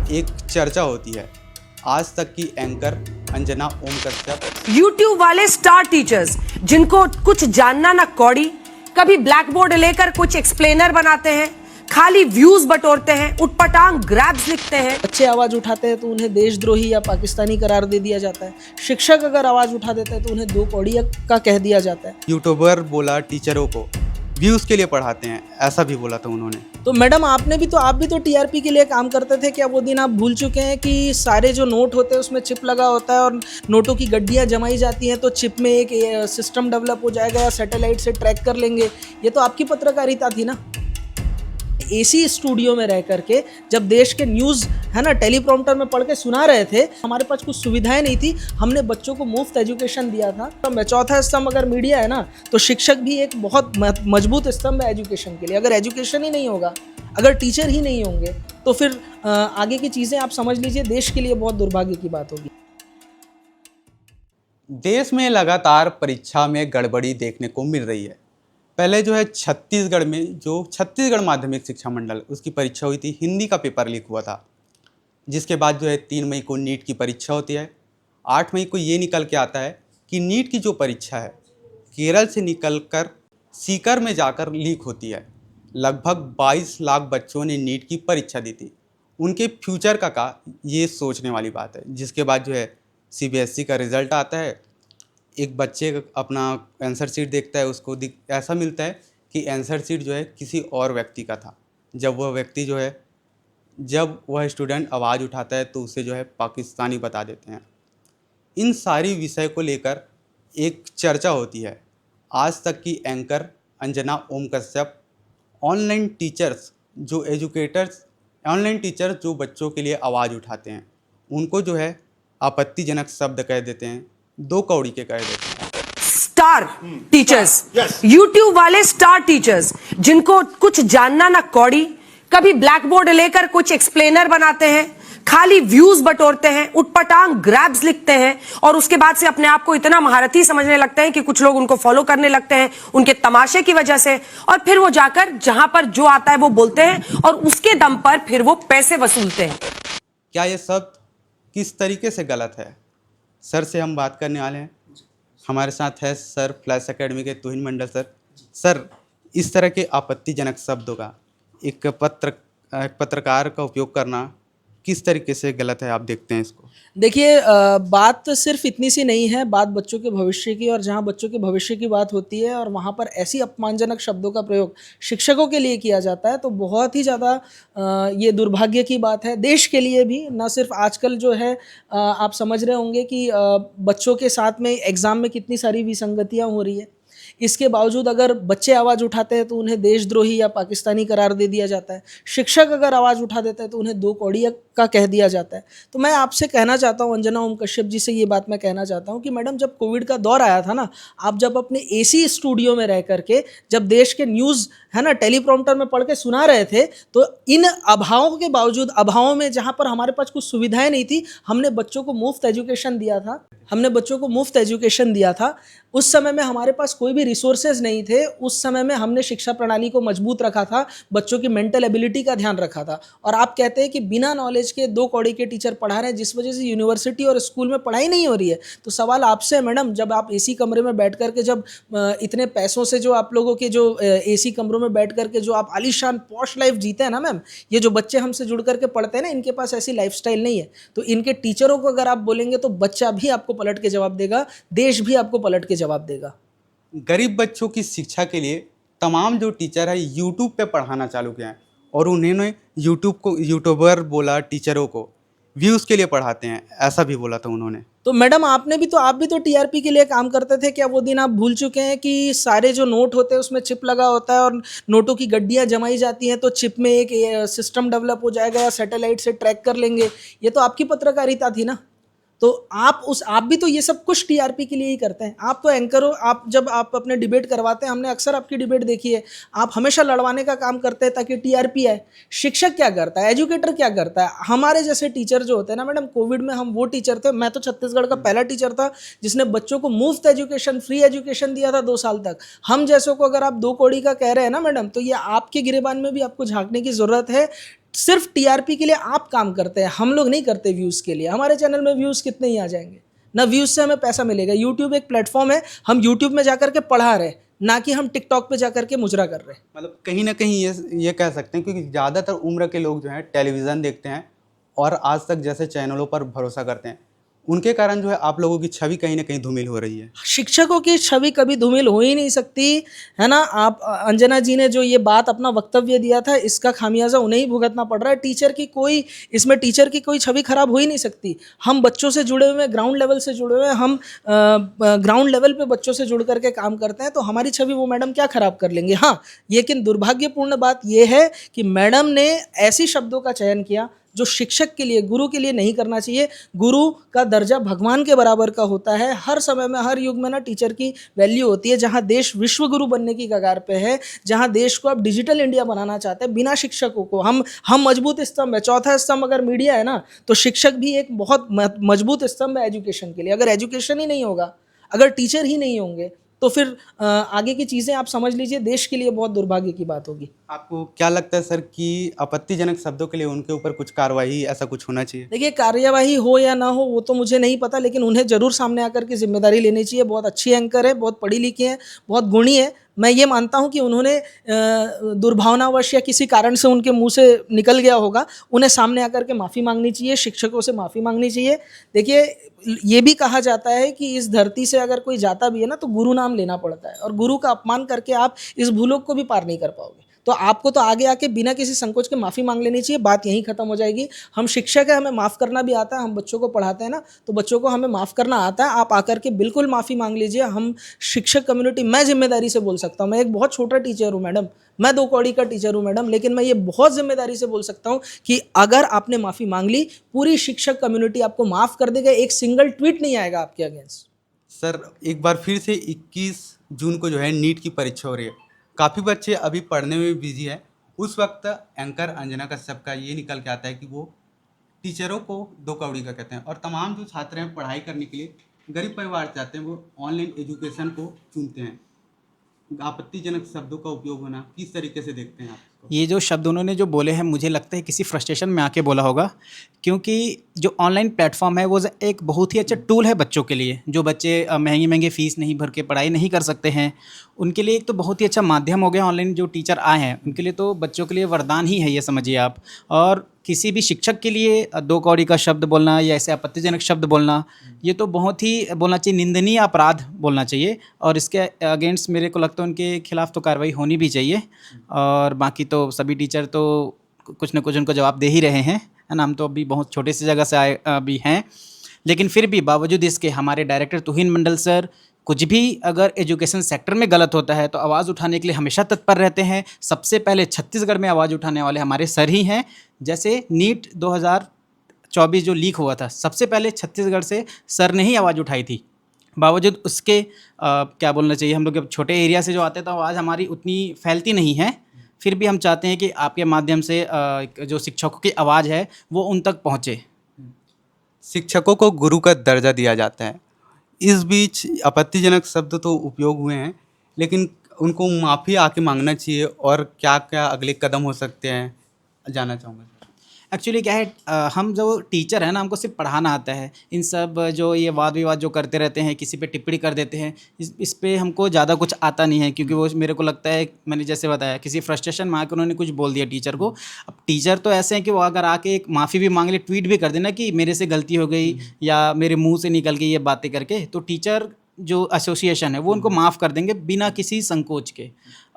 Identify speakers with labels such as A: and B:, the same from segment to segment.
A: एक चर्चा होती है। आज तक की एंकर अंजना ओम कश्यप,
B: यूट्यूब वाले स्टार टीचर्स जिनको कुछ जानना ना कौड़ी, कभी ब्लैक बोर्ड लेकर कुछ एक्सप्लेनर बनाते हैं, खाली व्यूज बटोरते हैं, उटपटांग ग्रैब्स लिखते हैं।
C: बच्चे आवाज उठाते हैं तो उन्हें देशद्रोही या पाकिस्तानी करार दे दिया जाता है। शिक्षक अगर आवाज उठा देता है तो उन्हें दो कौड़ी का कह दिया जाता है।
A: यूट्यूबर बोला टीचरों को व्यूज के लिए पढ़ाते हैं, ऐसा भी बोला था उन्होंने।
C: तो मैडम आप भी तो टीआरपी के लिए काम करते थे। क्या वो दिन आप भूल चुके हैं कि सारे जो नोट होते हैं उसमें चिप लगा होता है और नोटों की गड्डियां जमाई जाती हैं तो चिप में एक सिस्टम डेवलप हो जाएगा या सैटेलाइट से ट्रैक कर लेंगे। ये तो आपकी पत्रकारिता थी ना। एसी स्टूडियो में रह करके जब देश के न्यूज़ है ना टेलीप्रॉम्प्टर में पढ़ के सुना रहे थे, हमारे पास कुछ सुविधाएं नहीं थी। हमने बच्चों को मुफ्त एजुकेशन दिया था। तो चौथा स्तंभ अगर मीडिया है ना, तो शिक्षक भी एक बहुत मजबूत स्तंभ है एजुकेशन के लिए। अगर एजुकेशन ही नहीं होगा, अगर टीचर ही नहीं होंगे, तो फिर आगे की चीज़ें आप समझ लीजिए देश के लिए बहुत दुर्भाग्य की बात होगी।
A: देश में लगातार परीक्षा में गड़बड़ी देखने को मिल रही है। पहले जो है छत्तीसगढ़ में जो छत्तीसगढ़ माध्यमिक शिक्षा मंडल उसकी परीक्षा हुई थी, हिंदी का पेपर लीक हुआ था। जिसके बाद जो है 3 मई को नीट की परीक्षा होती है। 8 मई को ये निकल के आता है कि नीट की जो परीक्षा है केरल से निकलकर सीकर में जाकर लीक होती है। लगभग 22 लाख बच्चों ने नीट की परीक्षा दी थी। उनके फ्यूचर का ये सोचने वाली बात है। जिसके बाद जो है सीबीएसई का रिज़ल्ट आता है। एक बच्चे अपना आंसर शीट देखता है, उसको ऐसा मिलता है कि आंसर शीट जो है किसी और व्यक्ति का था। जब वह स्टूडेंट आवाज़ उठाता है तो उसे जो है पाकिस्तानी बता देते हैं। इन सारी विषय को लेकर एक चर्चा होती है। आज तक की anchor Anjana Om Kashyap online teachers जो बच्चों के लिए आवाज़ उठाते हैं, उनको जो है आपत्तिजनक शब्द कह देते हैं, 2 कौड़ी के कह देते हैं।
B: स्टार टीचर्स, यूट्यूब वाले स्टार टीचर्स जिनको कुछ जानना ना कौड़ी, कभी ब्लैक बोर्ड लेकर कुछ एक्सप्लेनर बनाते हैं, खाली व्यूज बटोरते हैं, उटपटांग ग्रैब्स लिखते हैं और उसके बाद से अपने आप को इतना महारथी समझने लगते हैं कि कुछ लोग उनको फॉलो करने लगते हैं उनके तमाशे की वजह से। और फिर वो जाकर जहां पर जो आता है वो बोलते हैं और उसके दम पर फिर वो पैसे वसूलते हैं।
A: क्या ये सब किस तरीके से गलत है? सर से हम बात करने वाले हैं। हमारे साथ है सर फ्लैश एकेडमी के तुहिन मंडल सर। सर, इस तरह के आपत्तिजनक शब्दों का एक पत्रकार का उपयोग करना किस तरीके से गलत है, आप देखते हैं इसको?
C: देखिए, बात सिर्फ इतनी सी नहीं है, बात बच्चों के भविष्य की, और जहाँ बच्चों के भविष्य की बात होती है और वहाँ पर ऐसी अपमानजनक शब्दों का प्रयोग शिक्षकों के लिए किया जाता है तो बहुत ही ज़्यादा ये दुर्भाग्य की बात है। देश के लिए भी, ना सिर्फ आजकल जो है आप समझ रहे होंगे कि बच्चों के साथ में एग्ज़ाम में कितनी सारी विसंगतियाँ हो रही है। इसके बावजूद अगर बच्चे आवाज़ उठाते हैं तो उन्हें देशद्रोही या पाकिस्तानी करार दे दिया जाता है। शिक्षक अगर आवाज़ उठा देता है तो उन्हें 2 कौड़ी का कह दिया जाता है। तो मैं आपसे कहना चाहता हूँ, अंजना ओम कश्यप जी से ये बात मैं कहना चाहता हूँ कि मैडम, जब कोविड का दौर आया था ना, आप जब अपने एसी स्टूडियो में रह करके जब देश के न्यूज़ है ना टेलीप्रॉम्प्टर में पढ़ के सुना रहे थे, तो इन अभावों के बावजूद, अभावों में जहाँ पर हमारे पास कुछ सुविधाएं नहीं थी, हमने बच्चों को मुफ्त एजुकेशन दिया था। उस समय में हमारे पास कोई भी रिसोर्सेज नहीं थे। उस समय में हमने शिक्षा प्रणाली को मजबूत रखा था, बच्चों की मेंटल एबिलिटी का ध्यान रखा था। और आप कहते हैं कि बिना नॉलेज के 2 कौड़ी के टीचर पढ़ा रहे हैं, जिस वजह से यूनिवर्सिटी और स्कूल में पढ़ाई नहीं हो रही है। तो सवाल आपसे है मैडम, जब आप एसी कमरे में बैठ करके, जब इतने पैसों से जो आप लोगों के जो एसी कमरों में बैठ करके जो आप आलीशान पॉश लाइफ जीते हैं ना मैम, ये जो बच्चे हमसे जुड़ करके पढ़ते हैं ना, इनके पास ऐसी लाइफस्टाइल नहीं है। तो इनके टीचरों को अगर आप बोलेंगे तो बच्चा भी आपको पलट के जवाब देगा, देश भी आपको पलट के जवाब देगा।
A: गरीब बच्चों की शिक्षा के लिए तमाम जो टीचर है यूट्यूब पे पढ़ाना चालू किया है और उन्होंने यूट्यूबर बोला टीचरों को व्यूज़ के लिए पढ़ाते हैं, ऐसा भी बोला था उन्होंने।
C: तो मैडम आप भी तो टीआरपी के लिए काम करते थे। क्या वो दिन आप भूल चुके हैं कि सारे जो नोट होते हैं उसमें चिप लगा होता है और नोटों की गड्डियां जमाई जाती हैं तो चिप में एक सिस्टम डेवलप हो जाएगा या सैटेलाइट से ट्रैक कर लेंगे। ये तो आपकी पत्रकारिता थी ना। तो आप भी तो ये सब कुछ टीआरपी के लिए ही करते हैं। आप तो एंकर हो। जब आप अपने डिबेट करवाते हैं, हमने अक्सर आपकी डिबेट देखी है, आप हमेशा लड़वाने का काम करते हैं ताकि टीआरपी आए। शिक्षक क्या करता है, एजुकेटर क्या करता है? हमारे जैसे टीचर जो होते हैं ना मैडम, कोविड में हम वो टीचर थे, मैं तो छत्तीसगढ़ का पहला टीचर था जिसने बच्चों को मुफ्त एजुकेशन, फ्री एजुकेशन दिया था 2 साल तक। हम जैसों को अगर आप 2 कौड़ी का कह रहे हैं ना मैडम, तो ये आपके गिरेबान में भी आपको झांकने की ज़रूरत है। सिर्फ टीआरपी के लिए आप काम करते हैं, हम लोग नहीं करते व्यूज़ के लिए। हमारे चैनल में व्यूज़ कितने ही आ जाएंगे, ना व्यूज़ से हमें पैसा मिलेगा। यूट्यूब एक प्लेटफॉर्म है, हम यूट्यूब में जाकर के पढ़ा रहे, ना कि हम टिकटॉक पे जाकर के मुजरा कर रहे हैं।
A: मतलब कहीं ना कहीं ये कह सकते हैं, क्योंकि ज़्यादातर उम्र के लोग जो हैं टेलीविज़न देखते हैं और आज तक जैसे चैनलों पर भरोसा करते हैं, उनके कारण जो है आप लोगों की छवि कहीं ना कहीं धूमिल हो रही है।
C: शिक्षकों की छवि कभी धूमिल हो ही नहीं सकती, है ना। आप अंजना जी ने जो ये बात अपना वक्तव्य दिया था, इसका खामियाजा उन्हें ही भुगतना पड़ रहा है। टीचर की कोई छवि खराब हो ही नहीं सकती। हम बच्चों से जुड़े हुए हैं, ग्राउंड लेवल से जुड़े हुए हैं, हम ग्राउंड लेवल पे बच्चों से जुड़ करके काम करते हैं, तो हमारी छवि वो मैडम क्या खराब कर लेंगे। हाँ, लेकिन दुर्भाग्यपूर्ण बात यह है कि मैडम ने ऐसी शब्दों का चयन किया जो शिक्षक के लिए, गुरु के लिए नहीं करना चाहिए। गुरु का दर्जा भगवान के बराबर का होता है। हर समय में, हर युग में ना टीचर की वैल्यू होती है। जहाँ देश विश्व गुरु बनने की कगार पे है, जहाँ देश को अब डिजिटल इंडिया बनाना चाहते हैं, बिना शिक्षकों को हम मजबूत स्तंभ है। चौथा स्तंभ अगर मीडिया है ना, तो शिक्षक भी एक बहुत मजबूत स्तंभ है एजुकेशन के लिए। अगर एजुकेशन ही नहीं होगा, अगर टीचर ही नहीं होंगे, तो फिर आगे की चीज़ें आप समझ लीजिए, देश के लिए बहुत दुर्भाग्य की बात होगी।
A: आपको क्या लगता है सर कि आपत्तिजनक शब्दों के लिए उनके ऊपर कुछ कार्रवाई, ऐसा कुछ होना चाहिए?
C: देखिए, कार्यवाही हो या ना हो वो तो मुझे नहीं पता, लेकिन उन्हें ज़रूर सामने आकर के जिम्मेदारी लेनी चाहिए। बहुत अच्छी एंकर है, बहुत पढ़ी लिखी है, बहुत गुणी है। मैं ये मानता हूँ कि उन्होंने दुर्भावनावश या किसी कारण से उनके मुंह से निकल गया होगा, उन्हें सामने आकर के माफ़ी मांगनी चाहिए, शिक्षकों से माफ़ी मांगनी चाहिए। देखिए, ये भी कहा जाता है कि इस धरती से अगर कोई जाता भी है ना, तो गुरु नाम लेना पड़ता है, और गुरु का अपमान करके आप इस भूलोक को भी पार नहीं कर पाओगे। तो आपको तो आगे आके बिना किसी संकोच के माफ़ी मांग लेनी चाहिए, बात यहीं ख़त्म हो जाएगी। हम शिक्षक हैं, हमें माफ़ करना भी आता है, हम बच्चों को पढ़ाते हैं ना, तो बच्चों को हमें माफ़ करना आता है। आप आकर के बिल्कुल माफ़ी मांग लीजिए। हम शिक्षक कम्युनिटी, मैं जिम्मेदारी से बोल सकता हूँ, मैं एक बहुत छोटा टीचर हूँ मैडम, मैं 2 कौड़ी का टीचर हूँ मैडम, लेकिन मैं ये बहुत जिम्मेदारी से बोल सकता हूँ कि अगर आपने माफ़ी मांग ली, पूरी शिक्षक कम्युनिटी आपको माफ़ कर देगा। एक सिंगल ट्वीट नहीं आएगा आपके अगेंस्ट।
A: सर, एक बार फिर से 21 जून को जो है नीट की परीक्षा हो रही है। काफ़ी बच्चे अभी पढ़ने में बिजी है। उस वक्त एंकर अंजना कश्यप का ये निकल के आता है कि वो टीचरों को 2 कौड़ी का कहते हैं, और तमाम जो छात्र हैं पढ़ाई करने के लिए गरीब परिवार से आते हैं, वो ऑनलाइन एजुकेशन को चुनते हैं। आपत्तिजनक शब्दों का उपयोग होना किस तरीके से देखते हैं आप?
D: ये जो शब्द उन्होंने जो बोले हैं, मुझे लगता है किसी फ्रस्ट्रेशन में आके बोला होगा, क्योंकि जो ऑनलाइन प्लेटफॉर्म है वो एक बहुत ही अच्छा टूल है बच्चों के लिए। जो बच्चे महंगी महंगी फ़ीस नहीं भर के पढ़ाई नहीं कर सकते हैं, उनके लिए एक तो बहुत ही अच्छा माध्यम हो गया ऑनलाइन। जो टीचर आए हैं उनके लिए तो बच्चों के लिए वरदान ही है, ये समझिए आप। और किसी भी शिक्षक के लिए 2 कौड़ी का शब्द बोलना या ऐसे आपत्तिजनक शब्द बोलना, ये तो बहुत ही बोलना चाहिए, निंदनीय अपराध बोलना चाहिए। और इसके अगेंस्ट मेरे को लगता है उनके खिलाफ़ तो कार्रवाई होनी भी चाहिए। और बाकी तो सभी टीचर तो कुछ न कुछ उनको जवाब दे ही रहे हैं, है ना। हम तो अभी बहुत छोटे से जगह से आए भी हैं, लेकिन फिर भी बावजूद इसके हमारे डायरेक्टर तुहिन मंडल सर कुछ भी अगर एजुकेशन सेक्टर में गलत होता है तो आवाज़ उठाने के लिए हमेशा तत्पर रहते हैं। सबसे पहले छत्तीसगढ़ में आवाज़ उठाने वाले हमारे सर ही हैं। जैसे नीट 2024 जो लीक हुआ था, सबसे पहले छत्तीसगढ़ से सर ने ही आवाज़ उठाई थी। बावजूद उसके क्या बोलना चाहिए, हम लोग जब छोटे एरिया से जो आते हैं तो आवाज़ हमारी उतनी फैलती नहीं है, फिर भी हम चाहते हैं कि आपके माध्यम से जो शिक्षकों की आवाज़ है वो उन तक पहुँचे।
A: शिक्षकों को गुरु का दर्जा दिया जाता है। इस बीच आपत्तिजनक शब्द तो उपयोग हुए हैं, लेकिन उनको माफ़ी आके मांगना चाहिए, और क्या क्या अगले कदम हो सकते हैं जानना चाहूँगा।
D: एक्चुअली क्या है, हम जो टीचर हैं ना, हमको सिर्फ पढ़ाना आता है। इन सब जो ये वाद विवाद जो करते रहते हैं, किसी पे टिप्पणी कर देते हैं, इस पे हमको ज़्यादा कुछ आता नहीं है, क्योंकि वो मेरे को लगता है, मैंने जैसे बताया, किसी फ्रस्ट्रेशन में आकर उन्होंने कुछ बोल दिया टीचर को। अब टीचर तो ऐसे हैं कि वो अगर आके एक माफ़ी भी मांग ले, ट्वीट भी कर देना कि मेरे से गलती हो गई या मेरे मुँह से निकल गई ये बातें करके, तो टीचर जो एसोसिएशन है वो उनको माफ़ कर देंगे बिना किसी संकोच के।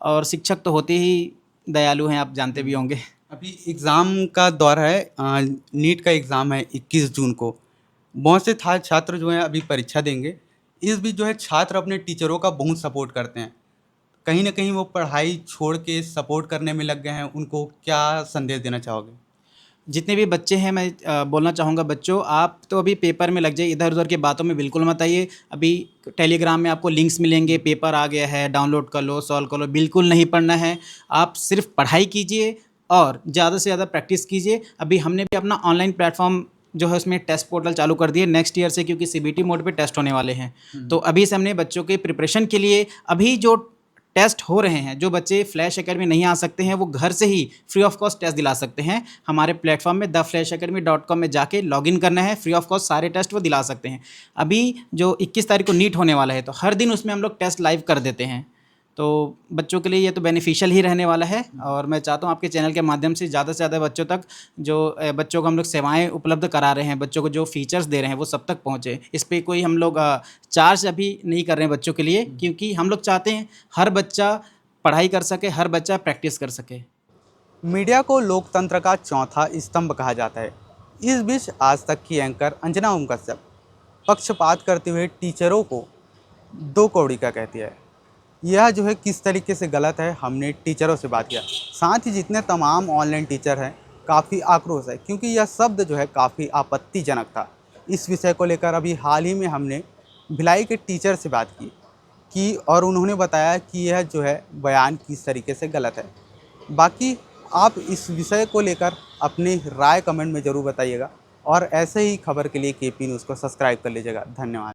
D: और शिक्षक तो होते ही दयालु हैं, आप जानते भी होंगे।
A: अभी एग्ज़ाम का दौर है, नीट का एग्ज़ाम है 21 जून को। बहुत से छात्र जो हैं अभी परीक्षा देंगे। इस बीच जो है छात्र अपने टीचरों का बहुत सपोर्ट करते हैं। कहीं ना कहीं वो पढ़ाई छोड़ के सपोर्ट करने में लग गए हैं। उनको क्या संदेश देना चाहोगे?
D: जितने भी बच्चे हैं, मैं बोलना चाहूँगा, बच्चों आप तो अभी पेपर में लग जाइए, इधर उधर की बातों में बिल्कुल मत आइए। अभी टेलीग्राम में आपको लिंक्स मिलेंगे, पेपर आ गया है, डाउनलोड कर लो, सॉल्व कर लो, बिल्कुल नहीं पढ़ना है। आप सिर्फ पढ़ाई कीजिए और ज़्यादा से ज़्यादा प्रैक्टिस कीजिए। अभी हमने भी अपना ऑनलाइन प्लेटफॉर्म जो है उसमें टेस्ट पोर्टल चालू कर दिए नेक्स्ट ईयर से, क्योंकि CBT मोड पे टेस्ट होने वाले हैं। तो अभी से हमने बच्चों के प्रिपरेशन के लिए अभी जो टेस्ट हो रहे हैं। जो बच्चे फ्लैश एकेडमी नहीं आ सकते हैं वो घर से ही फ्री ऑफ कॉस्ट टेस्ट दिला सकते हैं। हमारे प्लेटफॉर्म में theflashacademy.com में जाके लॉगिन करना है, फ्री ऑफ कॉस्ट सारे टेस्ट वो दिला सकते हैं। अभी जो 21 तारीख को नीट होने वाला है तो हर दिन उसमें हम लोग टेस्ट लाइव कर देते हैं, तो बच्चों के लिए ये तो बेनिफिशियल ही रहने वाला है। और मैं चाहता हूँ आपके चैनल के माध्यम से ज़्यादा से ज़्यादा बच्चों तक जो बच्चों को हम लोग सेवाएं उपलब्ध करा रहे हैं, बच्चों को जो फीचर्स दे रहे हैं वो सब तक पहुँचे। इस पर कोई हम लोग चार्ज अभी नहीं कर रहे हैं बच्चों के लिए, क्योंकि हम लोग चाहते हैं हर बच्चा पढ़ाई कर सके, हर बच्चा प्रैक्टिस कर सके।
A: मीडिया को लोकतंत्र का चौथा स्तंभ कहा जाता है। इस बीच आज तक की एंकर अंजना ओम कश्यप पक्षपात करते हुए टीचरों को दो कौड़ी का कहती है। यह जो है किस तरीके से गलत है, हमने टीचरों से बात किया। साथ ही जितने तमाम ऑनलाइन टीचर हैं काफ़ी आक्रोश है, क्योंकि यह शब्द जो है काफ़ी आपत्तिजनक था। इस विषय को लेकर अभी हाल ही में हमने भिलाई के टीचर से बात की और उन्होंने बताया कि यह जो है बयान किस तरीके से गलत है। बाकी आप इस विषय को लेकर अपनी राय कमेंट में ज़रूर बताइएगा और ऐसे ही खबर के लिए KP न्यूज़ को सब्सक्राइब कर लीजिएगा। धन्यवाद।